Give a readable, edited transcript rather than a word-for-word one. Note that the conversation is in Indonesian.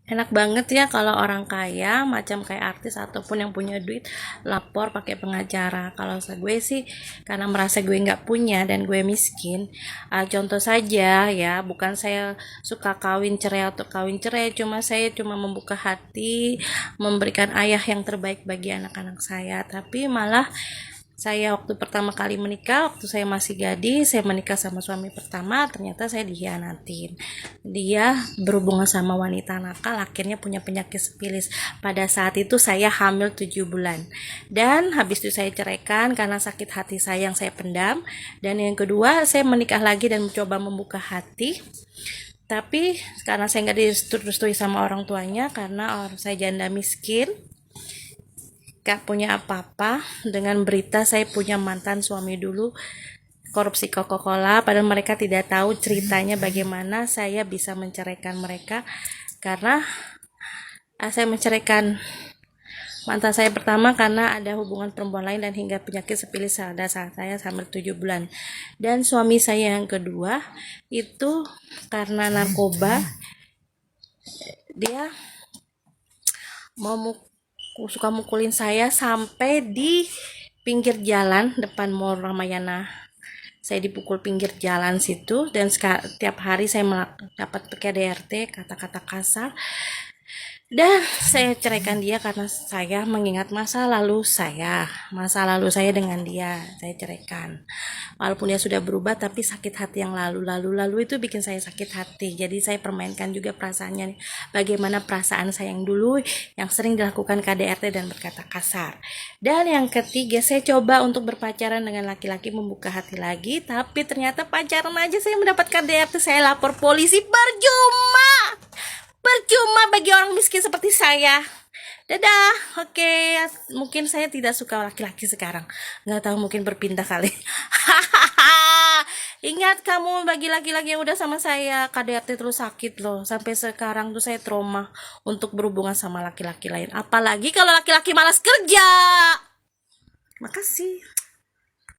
Enak banget ya kalau orang kaya macam kayak artis ataupun yang punya duit lapor pakai pengacara. Kalau gue sih karena merasa gue nggak punya dan gue miskin. Contoh saja ya, bukan saya suka kawin cerai atau kawin cerai, saya cuma membuka hati, memberikan ayah yang terbaik bagi anak-anak saya. Tapi malah saya waktu pertama kali menikah, waktu saya masih gadis, saya menikah sama suami pertama, ternyata saya dikhianatin. Dia berhubungan sama wanita nakal, akhirnya punya penyakit sifilis. Pada saat itu saya hamil 7 bulan. Dan habis itu saya ceraikan karena sakit hati saya yang saya pendam. Dan yang kedua, saya menikah lagi dan mencoba membuka hati. Tapi karena saya nggak direstui sama orang tuanya, karena saya janda miskin, gak punya apa-apa, dengan berita saya punya mantan suami dulu korupsi Coca-Cola, padahal mereka tidak tahu ceritanya bagaimana saya bisa menceraikan mereka. Karena saya menceraikan mantan saya pertama karena ada hubungan perempuan lain dan hingga penyakit sifilis pada saat saya hamil 7 bulan. Dan suami saya yang kedua itu karena narkoba, dia suka mukulin saya sampai di pinggir jalan depan Mall Ramayana. Saya dipukul pinggir jalan situ, dan setiap hari saya dapat KDRT, kata-kata kasar. Dan saya ceraikan dia karena saya mengingat masa lalu saya dengan dia, saya ceraikan. Walaupun dia sudah berubah, tapi sakit hati yang lalu itu bikin saya sakit hati. Jadi saya permainkan juga perasaannya, bagaimana perasaan saya yang dulu yang sering dilakukan KDRT dan berkata kasar. Dan yang ketiga, saya coba untuk berpacaran dengan laki-laki, membuka hati lagi, tapi ternyata pacaran aja saya mendapat KDRT, saya lapor polisi, percuma bagi orang miskin seperti saya. Dadah, oke. Mungkin saya tidak suka laki-laki sekarang. Nggak tahu, mungkin berpindah kali. Ingat kamu, bagi laki-laki yang udah sama saya, KDRT terus sakit loh. Sampai sekarang tuh saya trauma untuk berhubungan sama laki-laki lain. Apalagi kalau laki-laki malas kerja. Makasih.